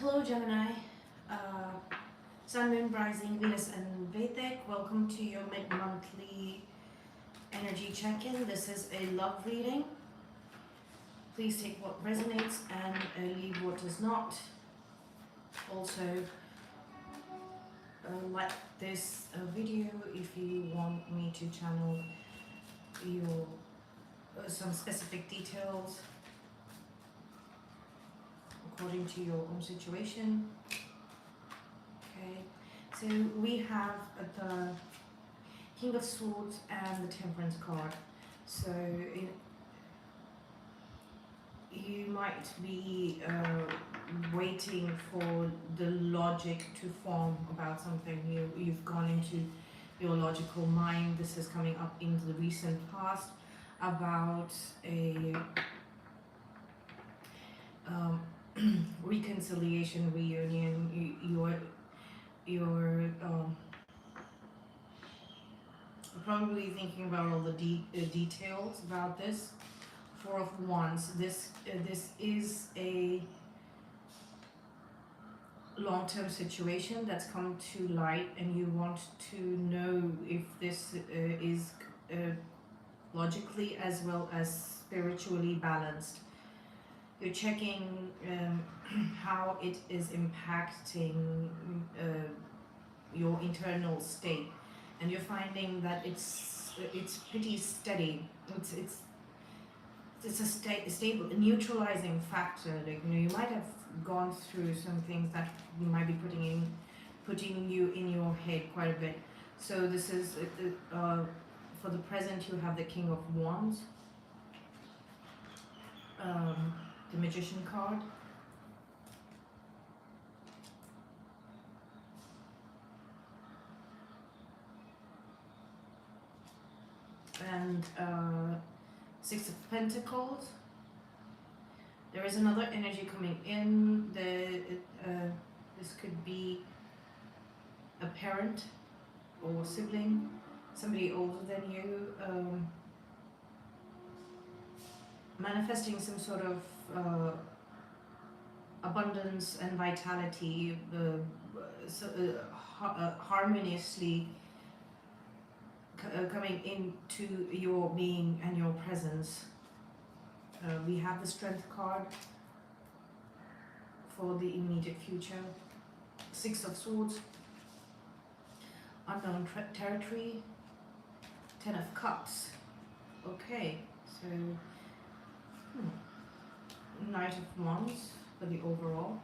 Hello Gemini, Sun, Moon, Rising, Venus and Vedic. Welcome to your mid-monthly energy check-in. This is a love reading. Please take what resonates and leave what does not. Also, like this video if you want me to channel your some specific details according to your own situation. Okay, so we have the King of Swords and the Temperance card. So you might be waiting for the logic to form about something. You've gone into your logical mind. This is coming up into the recent past about a reconciliation, reunion. You're probably thinking about all the details about this. Four of Wands. This is a long-term situation that's come to light, and you want to know if this is logically as well as spiritually balanced. You're checking how it is impacting your internal state, and you're finding that it's pretty steady. It's a stable, neutralizing factor. Like, you might have gone through some things that might be putting you in your head quite a bit. So this is for the present. You have the King of Wands, the Magician card, and Six of Pentacles. There is another energy coming in. This could be a parent or sibling, somebody older than you, manifesting some sort of abundance and vitality, harmoniously coming into your being and your presence. We have the Strength card for the immediate future. Six of Swords, unknown territory, Ten of Cups. Okay, so Knight of Wands for the overall.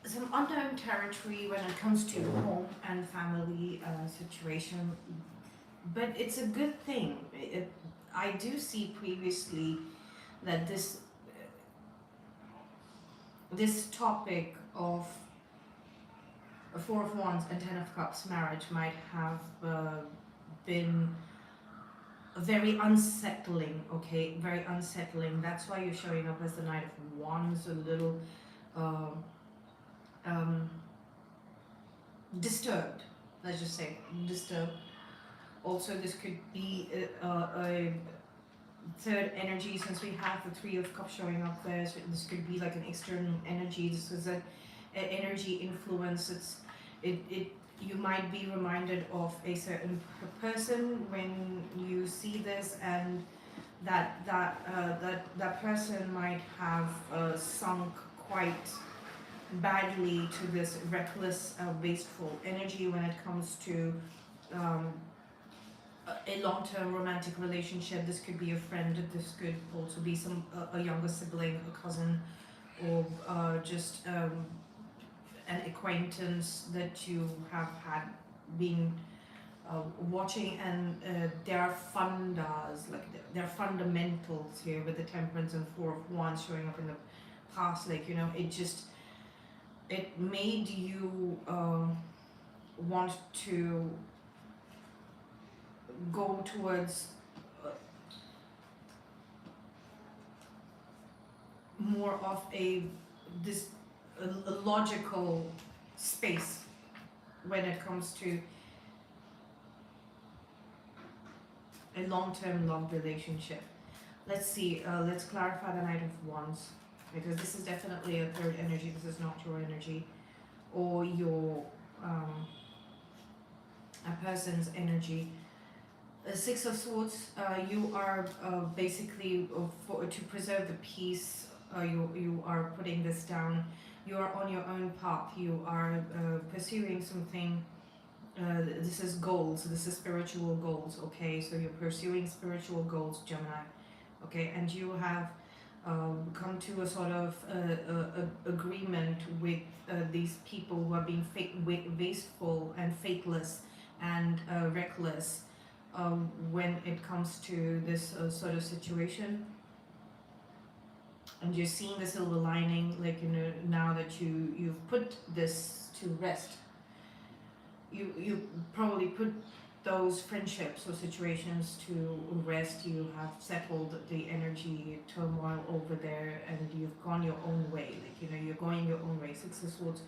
Some unknown territory when it comes to home and family situation, but it's a good thing. I do see previously that this topic of Four of Wands and Ten of Cups marriage might have been very unsettling. Okay, very unsettling. That's why you're showing up as the Knight of Wands, a little disturbed, let's just say disturbed. Also, this could be a third energy, since we have the Three of Cups showing up there. So this could be like an external energy. This is an energy influence. You might be reminded of a certain person when you see this, and that person might have sunk quite badly to this reckless, wasteful energy when it comes to a long-term romantic relationship. This could be a friend. This could also be a younger sibling, a cousin, or just an acquaintance that you have had been watching, and there are fundas, like there are fundamentals here with the Temperance and Four of Wands showing up in the past. Like, it made you want to go towards more of a logical space when it comes to a long-term love relationship. Let's see, let's clarify the Knight of Wands, because this is definitely a third energy. This is not your energy or your a person's energy. Six of Swords, you are basically to preserve the peace. You are putting this down. You are on your own path. You are pursuing something. This is goals. This is spiritual goals. Okay, so you're pursuing spiritual goals, Gemini. Okay, and you have come to a sort of agreement with these people who are being wasteful and faithless and reckless when it comes to this sort of situation. And you're seeing the silver lining, like, you know, now that you've put this to rest, you probably put those friendships or situations to rest. You have settled the energy turmoil over there, and you've gone your own way. Like, you know, you're going your own way. Six of Swords,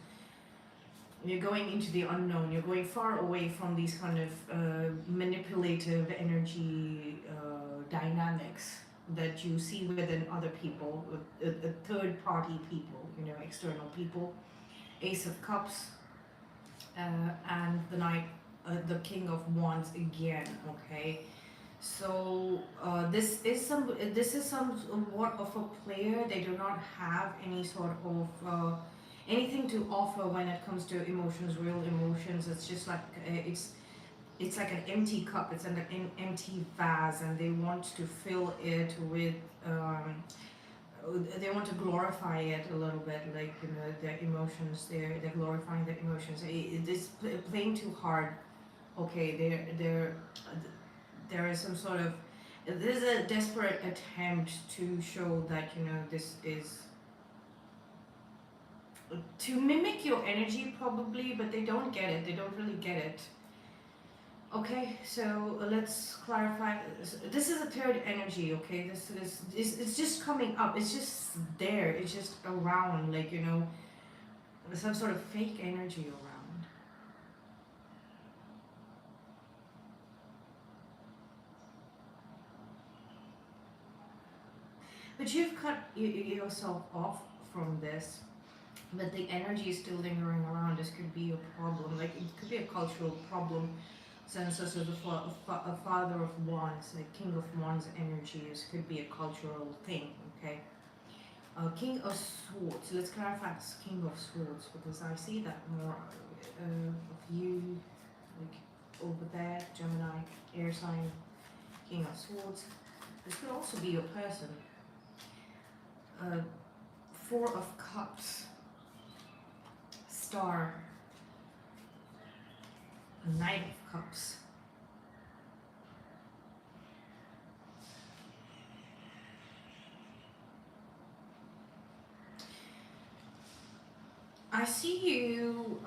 you're going into the unknown. You're going far away from these kind of manipulative energy dynamics that you see within other people, third party people, you know, external people. Ace of Cups, and the Knight, the King of Wands again. Okay, so this is somewhat of a player. They do not have any sort of anything to offer when it comes to emotions, real emotions. It's just like it's like an empty cup. It's an empty vase, and they want to fill it with. They want to glorify it a little bit, like, you know, their emotions. They're glorifying their emotions. It is playing too hard. Okay, there is some sort of, there's a desperate attempt to show that, you know, this is to mimic your energy probably, but they don't get it. They don't really get it. Okay, so let's clarify. This is a third energy. Okay, this is it's just coming up. It's just there. It's just around, like, you know, some sort of fake energy around. But you've cut yourself off from this, but the energy is still lingering around. This could be a problem. Like, it could be a cultural problem. Since this is a Father of Wands, like King of Wands energies, could be a cultural thing. Okay. King of Swords. Let's clarify this King of Swords, because I see that more of you, like over there, Gemini, air sign, King of Swords. This could also be your person. Four of Cups, Star, Knight of Cups. I see you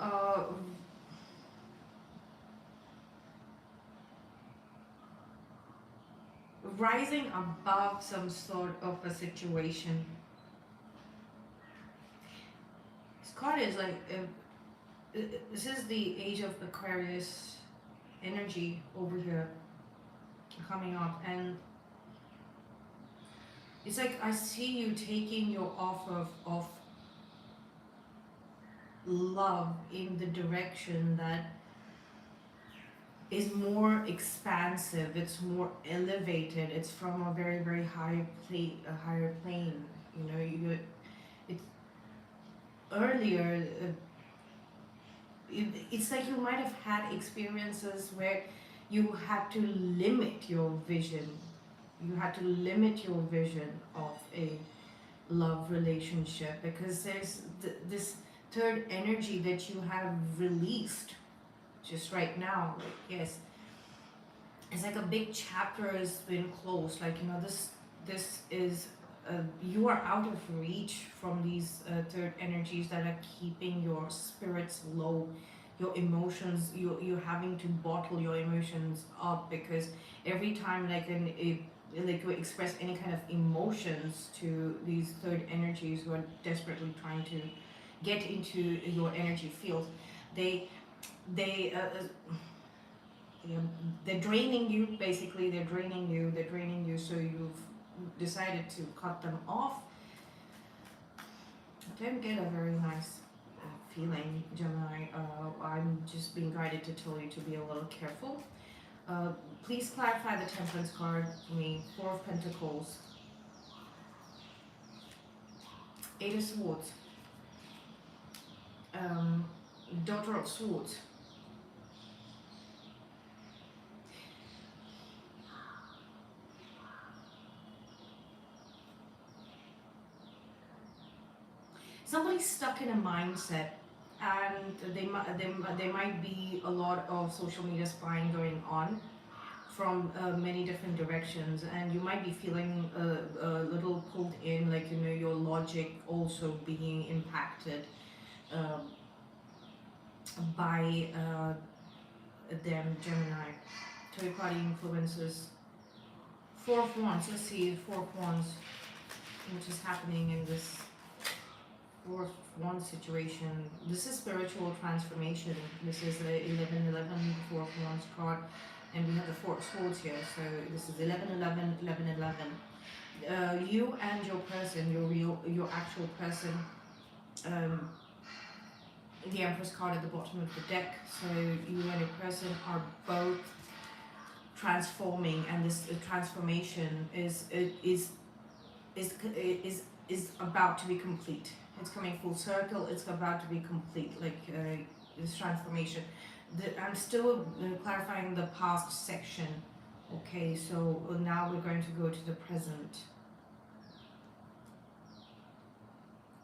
rising above some sort of a situation. This card is like, this is the age of Aquarius energy over here coming up, and it's like I see you taking your offer of love in the direction that is more expansive. It's more elevated. It's from a very, very high plane, a higher plane. You know, it's earlier. It's like you might have had experiences where you had to limit your vision. You had to limit your vision of a love relationship, because there's this third energy that you have released just right now. Like, yes, it's like a big chapter has been closed. Like, you know, this is you are out of reach from these third energies that are keeping your spirits low, your emotions. You're having to bottle your emotions up, because every time like you express any kind of emotions to these third energies who are desperately trying to get into your energy field, they They're draining you, basically. They're draining you, so you've decided to cut them off. I don't get a very nice feeling, Gemini. I'm just being guided to tell you to be a little careful. Please clarify the Temperance card for me. Four of Pentacles, Eight of Swords, Daughter of Swords, somebody's stuck in a mindset, and there might be a lot of social media spying going on from many different directions, and you might be feeling a little pulled in, like, you know, your logic also being impacted by them, Gemini. Third party influences. Four of Wands. Let's see, Four of Wands, which is happening in this Four of Wands situation. This is spiritual transformation. This is the 11-11 Four of Wands card, and we have the Four of Swords here. So this is 11-11, 11-11. You and your person, your actual person. The Empress card at the bottom of the deck. So you and your person are both transforming, and this transformation is about to be complete. It's coming full circle. It's about to be complete, like this transformation. I'm still clarifying the past section. Okay, so now we're going to go to the present.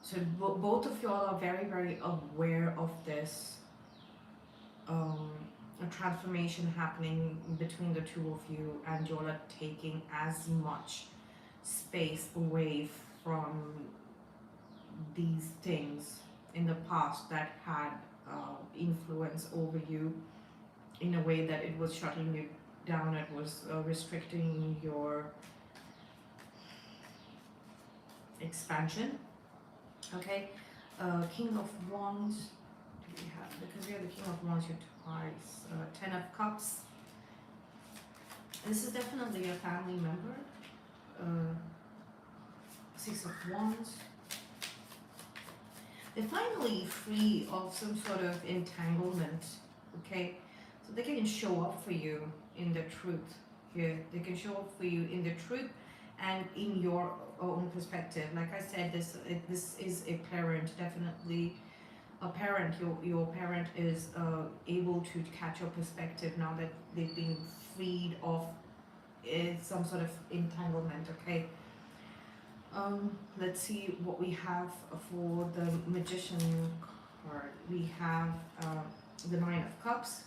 So both of y'all are very, very aware of this a transformation happening between the two of you, and y'all are taking as much space away from these things in the past that had influence over you in a way that it was shutting you down, it was restricting your expansion. Okay, King of Wands, do we have, because we have the King of Wands here twice. Ten of Cups. This is definitely a family member. Six of Wands. They're finally free of some sort of entanglement, okay? So they can show up for you in the truth here. They can show up for you in the truth and in your own perspective. Like I said, this is a parent, definitely a parent. Your parent is able to catch your perspective now that they've been freed of some sort of entanglement, okay? Let's see what we have for the Magician card. We have the Nine of Cups,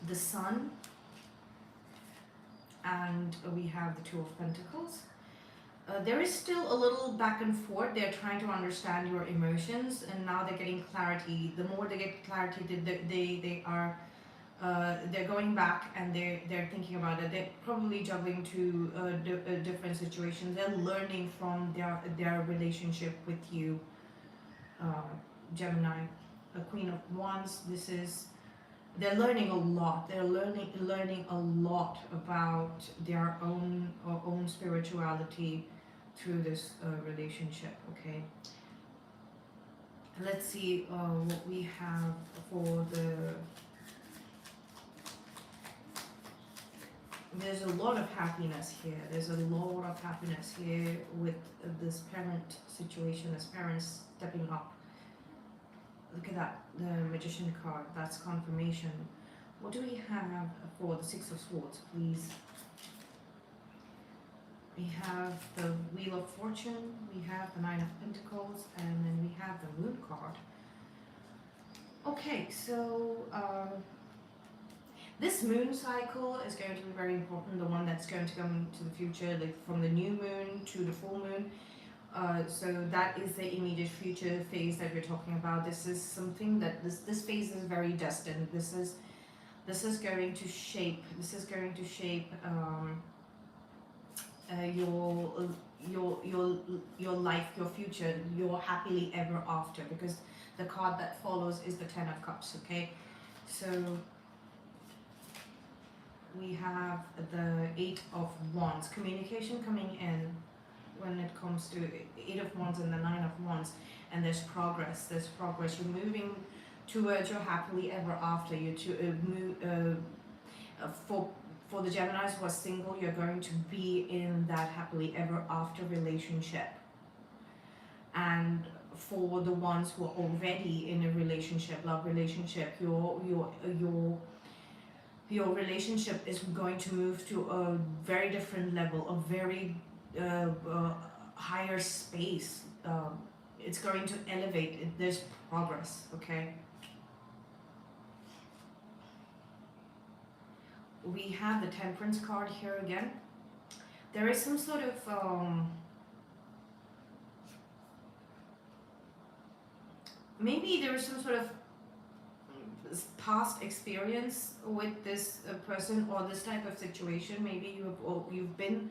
the Sun, and we have the Two of Pentacles. There is still a little back and forth. They're trying to understand your emotions, and now they're getting clarity. The more they get clarity, they're going back and they're thinking about it. They're probably juggling two different situations. They're learning from their relationship with you, Gemini. A Queen of Wands. They're learning a lot. They're learning a lot about their own spirituality through this relationship. Okay. Let's see what we have for the. There's a lot of happiness here. There's a lot of happiness here with this parent situation, this parents stepping up. Look at that, the Magician card, that's confirmation. What do we have for the Six of Swords, please? We have the Wheel of Fortune, we have the Nine of Pentacles, and then we have the Moon card. Okay, so this moon cycle is going to be very important, the one that's going to come to the future, like from the new moon to the full moon. So that is the immediate future phase that we're talking about. This is something that this phase is very destined. This is going to shape. This is going to shape your life, your future, your happily ever after. Because the card that follows is the Ten of Cups. Okay, so we have the Eight of Wands. Communication coming in when it comes to Eight of Wands and the Nine of Wands. And there's progress. There's progress. You're moving towards your happily ever after. You to move for the Geminis who are single. You're going to be in that happily ever after relationship. And for the ones who are already in a relationship, love relationship, your relationship is going to move to a very different level, a very higher space. It's going to elevate. There's progress, okay? We have the Temperance card here again. There is some sort of maybe there is some sort of past experience with this person or this type of situation. Maybe you've been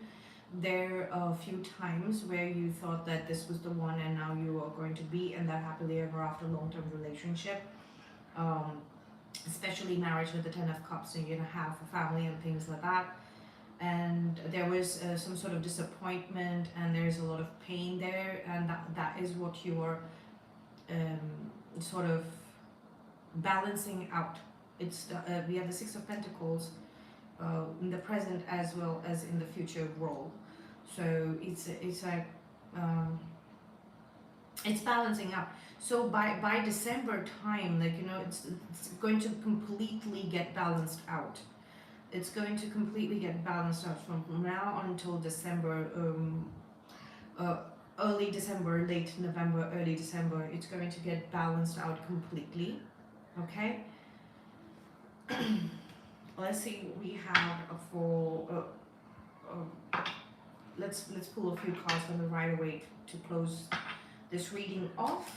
there a few times where you thought that this was the one, and now you are going to be in that happily ever after long-term relationship. Especially marriage with the Ten of Cups, and you're gonna have a family and things like that. And there was some sort of disappointment, and there's a lot of pain there, and that is what you are sort of balancing out. It's we have the Six of Pentacles in the present as well as in the future role. So it's like it's balancing out. So by December time, like, you know, it's going to completely get balanced out. It's going to completely get balanced out from now until December, early December, late November, early December. It's going to get balanced out completely. Okay. Let's see what we have for. Let's pull a few cards from the Rider-Waite to close this reading off.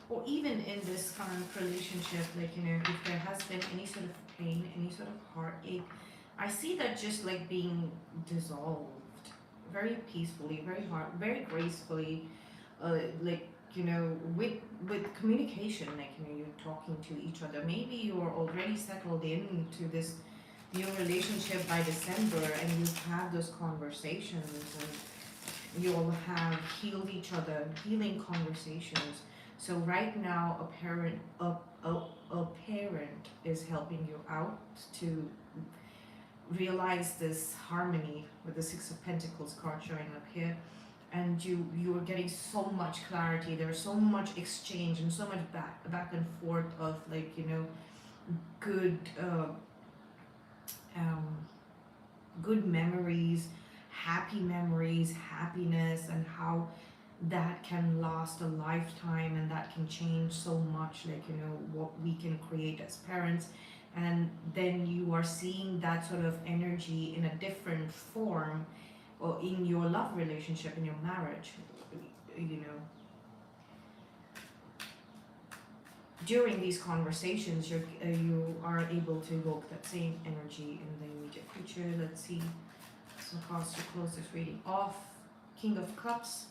Or even in this current relationship, like, you know, if there has been any sort of pain, any sort of heartache, I see that just like being dissolved very peacefully, very gracefully, like, you know, with communication, like, you know, you're talking to each other. Maybe you're already settled into this new relationship by December, and you've had those conversations, and you'll have healed each other, healing conversations. So right now, a parent is helping you out to realize this harmony with the Six of Pentacles card showing up here, and you are getting so much clarity. There's so much exchange and so much back and forth of, like, you know, good good memories, happy memories, happiness, and how that can last a lifetime, and that can change so much, like, you know, what we can create as parents. And then you are seeing that sort of energy in a different form, or in your love relationship, in your marriage, you know. During these conversations, you are able to evoke that same energy in the immediate future. Let's see some cards to close this reading off. King of Cups.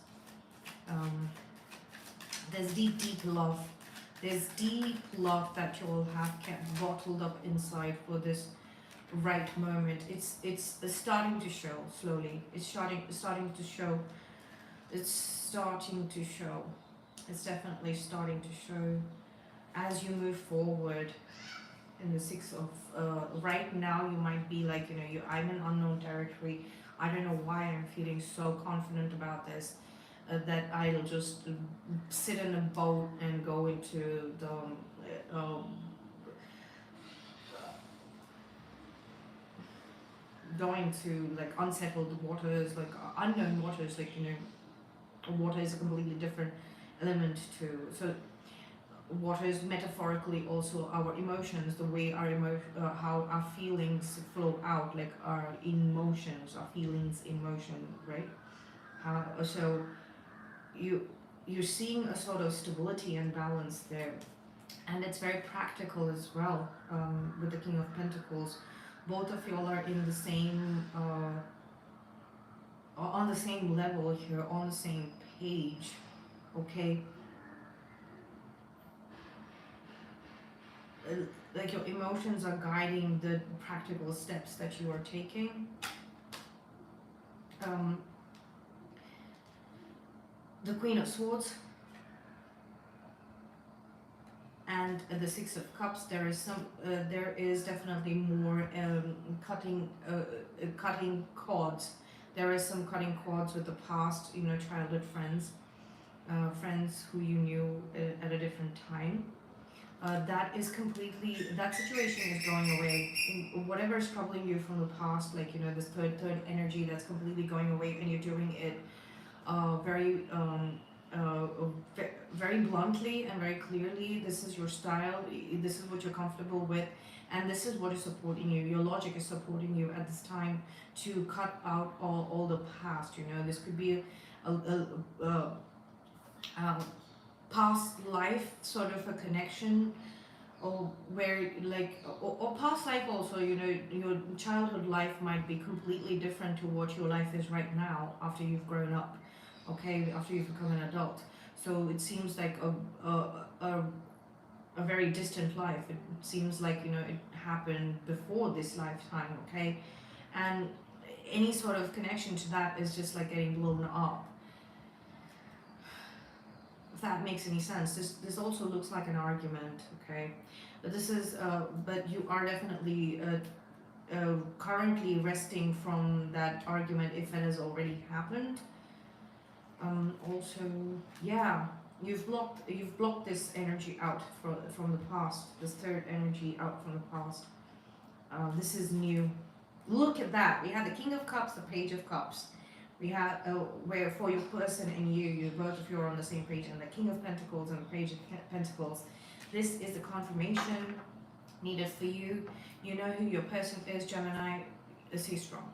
There's deep love. There's deep love that you will have kept bottled up inside for this right moment. It's starting to show slowly. It's starting to show. It's starting to show. It's definitely starting to show as you move forward in the Six of. Right now, you might be like, you know, I'm in unknown territory. I don't know why I'm feeling so confident about this. That I'll just sit in a boat and go into the going to like unsettled waters, like unknown waters, like, you know, water is a completely different element too. So water is metaphorically also our emotions, the way our how our feelings flow out, like our emotions, our feelings in motion, right? So you're seeing a sort of stability and balance there, and it's very practical as well, with the King of Pentacles. Both of y'all are in the same on the same level here, on the same page. Okay, like your emotions are guiding the practical steps that you are taking. The Queen of Swords and the Six of Cups. There is definitely more cutting cords. There is some cutting cords with the past, childhood friends, friends who you knew at a different time. That situation is going away. Whatever is troubling you from the past, like this third energy, that's completely going away, and you're doing it very very bluntly and very clearly. This is your style. This is what you're comfortable with, and this is what is supporting you. Your logic is supporting you at this time to cut out all the past. This could be a past life sort of a connection, or where or past life also, your childhood life might be completely different to what your life is right now after you've grown up, okay, after you've become an adult. So it seems like a very distant life. It seems like it happened before this lifetime, okay, and any sort of connection to that is just like getting blown up. If that makes any sense. This also looks like an argument, okay? But this is but you are definitely currently resting from that argument if it has already happened. Also, yeah, you've blocked this energy out from the past, this third energy out from the past. This is new. Look at that. We have the King of Cups, the Page of Cups. We have where for your person and you both of you are on the same page, and the King of Pentacles and the Page of Pentacles. This is the confirmation needed for you. You know who your person is, Gemini. Stay strong.